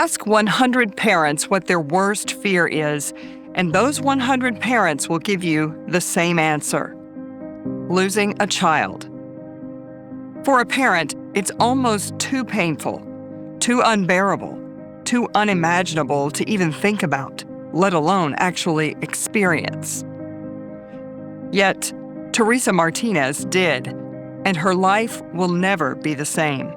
Ask 100 parents what their worst fear is, and those 100 parents will give you the same answer: losing a child. For a parent, it's almost too painful, too unbearable, too unimaginable to even think about, let alone actually experience. Yet, Teresa Martinez did, and her life will never be the same.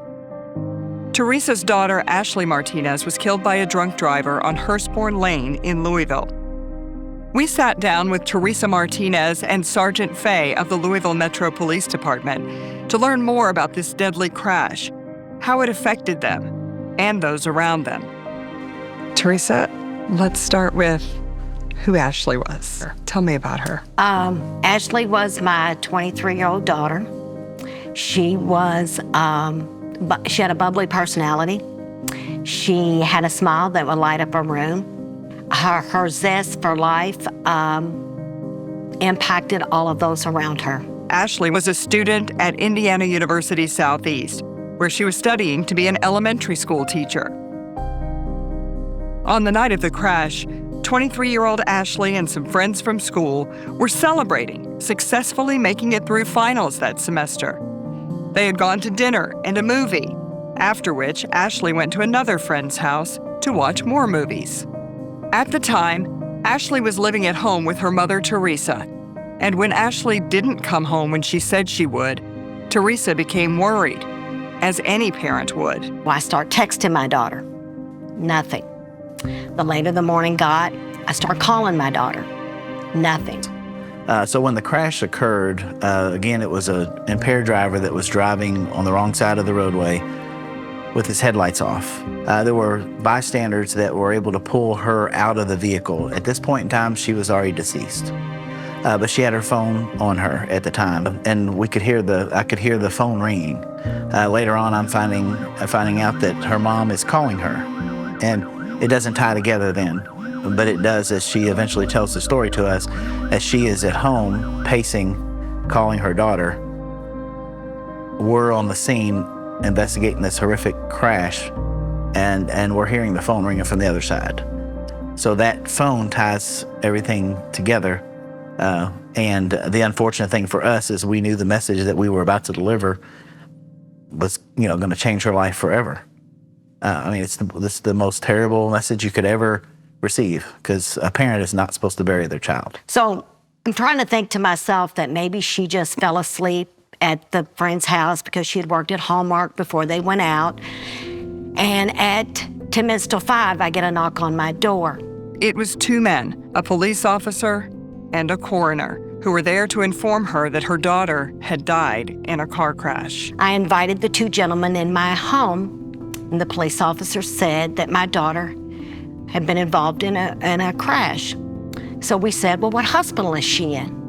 Teresa's daughter, Ashley Martinez, was killed by a drunk driver on Hurstbourne Lane in Louisville. We sat down with Teresa Martinez and Sergeant Fay of the Louisville Metro Police Department to learn more about this deadly crash, how it affected them, and those around them. Teresa, let's start with who Ashley was. Tell me about her. Ashley was my 23-year-old daughter. She had a bubbly personality. She had a smile that would light up a room. Her zest for life impacted all of those around her. Ashley was a student at Indiana University Southeast, where she was studying to be an elementary school teacher. On the night of the crash, 23-year-old Ashley and some friends from school were celebrating, successfully making it through finals that semester. They had gone to dinner and a movie, after which Ashley went to another friend's house to watch more movies. At the time, Ashley was living at home with her mother, Teresa, and when Ashley didn't come home when she said she would, Teresa became worried, as any parent would. I start texting my daughter. Nothing. The later the morning got, I start calling my daughter. Nothing. So when the crash occurred, again, it was an impaired driver that was driving on the wrong side of the roadway with his headlights off. There were bystanders that were able to pull her out of the vehicle. At this point in time, she was already deceased. But she had her phone on her at the time, and I could hear the phone ringing. Later on, I'm finding out that her mom is calling her, and it doesn't tie together then, but it does as she eventually tells the story to us, as she is at home pacing, calling her daughter. We're on the scene investigating this horrific crash, and we're hearing the phone ringing from the other side. So that phone ties everything together. And the unfortunate thing for us is we knew the message that we were about to deliver was, going to change her life forever. It's the most terrible message you could ever receive, because a parent is not supposed to bury their child. So I'm trying to think to myself that maybe she just fell asleep at the friend's house because she had worked at Hallmark before they went out. And at 10 minutes till 5, I get a knock on my door. It was two men, a police officer and a coroner, who were there to inform her that her daughter had died in a car crash. I invited the two gentlemen in my home, and the police officer said that my daughter had been involved in a crash. So we said, well, what hospital is she in?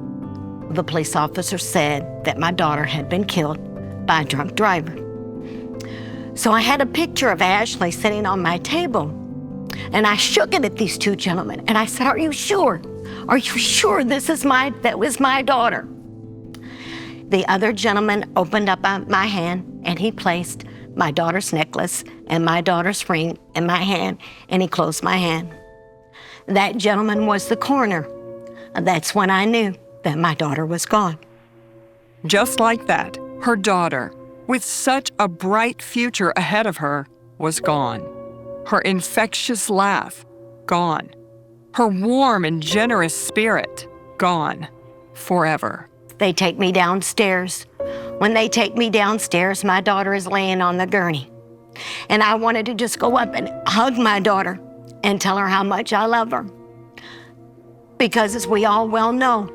The police officer said that my daughter had been killed by a drunk driver. So I had a picture of Ashley sitting on my table, and I shook it at these two gentlemen, and I said, are you sure? Are you sure that was my daughter? The other gentleman opened up my hand, and he placed my daughter's necklace and my daughter's ring in my hand, and he closed my hand. That gentleman was the coroner. That's when I knew that my daughter was gone. Just like that, her daughter, with such a bright future ahead of her, was gone. Her infectious laugh, gone. Her warm and generous spirit, gone forever. They take me downstairs. When they take me downstairs, my daughter is laying on the gurney. And I wanted to just go up and hug my daughter and tell her how much I love her. Because as we all well know,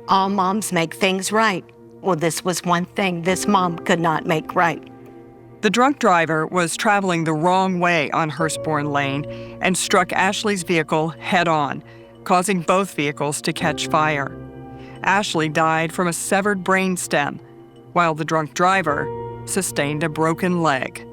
all moms make things right. Well, this was one thing this mom could not make right. The drunk driver was traveling the wrong way on Hurstbourne Lane and struck Ashley's vehicle head-on, causing both vehicles to catch fire. Ashley died from a severed brainstem, while the drunk driver sustained a broken leg.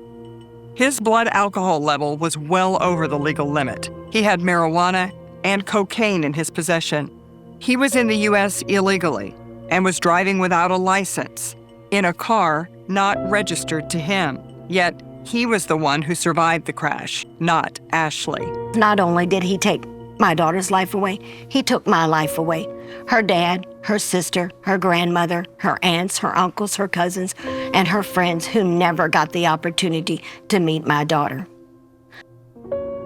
His blood alcohol level was well over the legal limit. He had marijuana and cocaine in his possession. He was in the U.S. illegally and was driving without a license, in a car not registered to him. Yet, he was the one who survived the crash, not Ashley. Not only did he take my daughter's life away, he took my life away. Her dad, her sister, her grandmother, her aunts, her uncles, her cousins, and her friends who never got the opportunity to meet my daughter.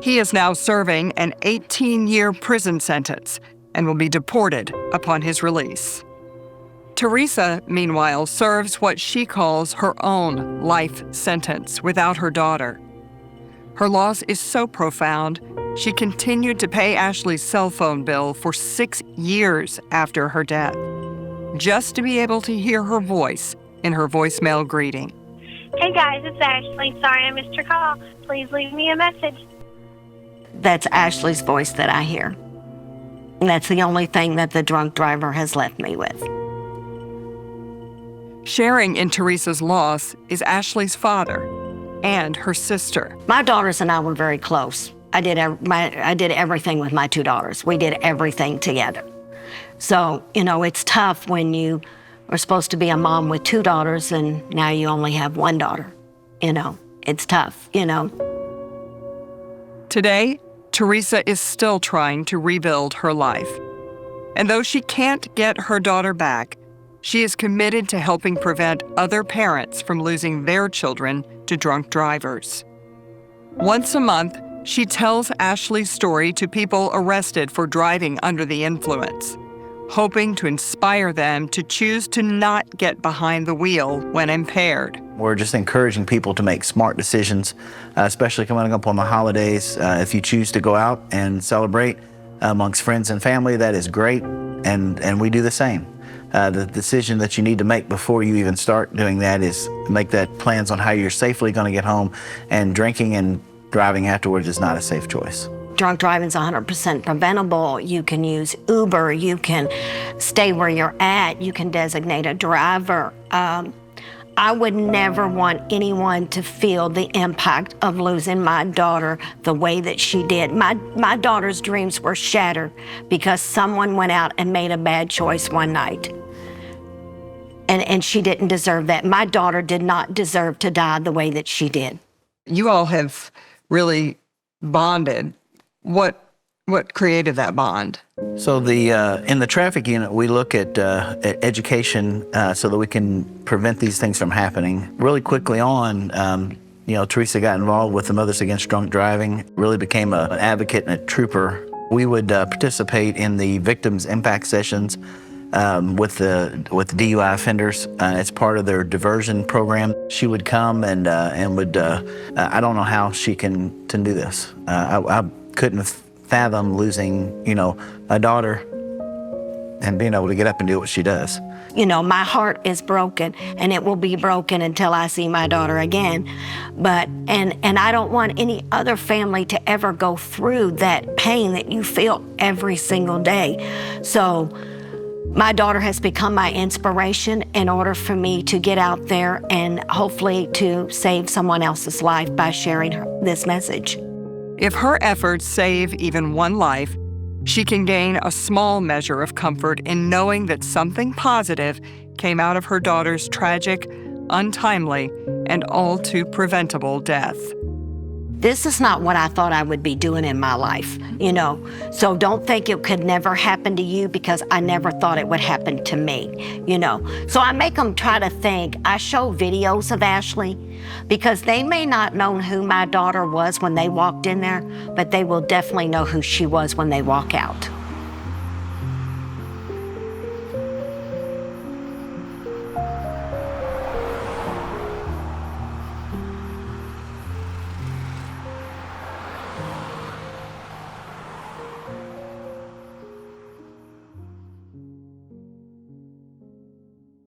He is now serving an 18-year prison sentence and will be deported upon his release. Teresa, meanwhile, serves what she calls her own life sentence without her daughter. Her loss is so profound, she continued to pay Ashley's cell phone bill for 6 years after her death, just to be able to hear her voice in her voicemail greeting. Hey guys, it's Ashley. Sorry I missed your call. Please leave me a message. That's Ashley's voice that I hear. And that's the only thing that the drunk driver has left me with. Sharing in Teresa's loss is Ashley's father and her sister. My daughters and I were very close. I did everything with my two daughters. We did everything together. So, it's tough when you are supposed to be a mom with two daughters and now you only have one daughter. It's tough, Today, Teresa is still trying to rebuild her life. And though she can't get her daughter back, she is committed to helping prevent other parents from losing their children to drunk drivers. Once a month, she tells Ashley's story to people arrested for driving under the influence, hoping to inspire them to choose to not get behind the wheel when impaired. We're just encouraging people to make smart decisions, especially coming up on the holidays. If you choose to go out and celebrate amongst friends and family, that is great, and we do the same. The decision that you need to make before you even start doing that is make that plans on how you're safely going to get home, and drinking and driving afterwards is not a safe choice. Drunk driving is 100% preventable. You can use Uber, you can stay where you're at, you can designate a driver. I would never want anyone to feel the impact of losing my daughter the way that she did. My daughter's dreams were shattered because someone went out and made a bad choice one night. And she didn't deserve that. My daughter did not deserve to die the way that she did. You all have really bonded. What created that bond? So in the traffic unit, we look at education so that we can prevent these things from happening. Really quickly on, Teresa got involved with the Mothers Against Drunk Driving, really became an advocate and a trooper. We would participate in the victims impact sessions with the DUI offenders as part of their diversion program. She would come and would, I don't know how she can do this. I couldn't fathom losing, a daughter and being able to get up and do what she does. My heart is broken, and it will be broken until I see my daughter again. But, and I don't want any other family to ever go through that pain that you feel every single day. So my daughter has become my inspiration in order for me to get out there and hopefully to save someone else's life by sharing this message. If her efforts save even one life, she can gain a small measure of comfort in knowing that something positive came out of her daughter's tragic, untimely, and all too preventable death. This is not what I thought I would be doing in my life, So don't think it could never happen to you, because I never thought it would happen to me, So I make them try to think. I show videos of Ashley because they may not know who my daughter was when they walked in there, but they will definitely know who she was when they walk out.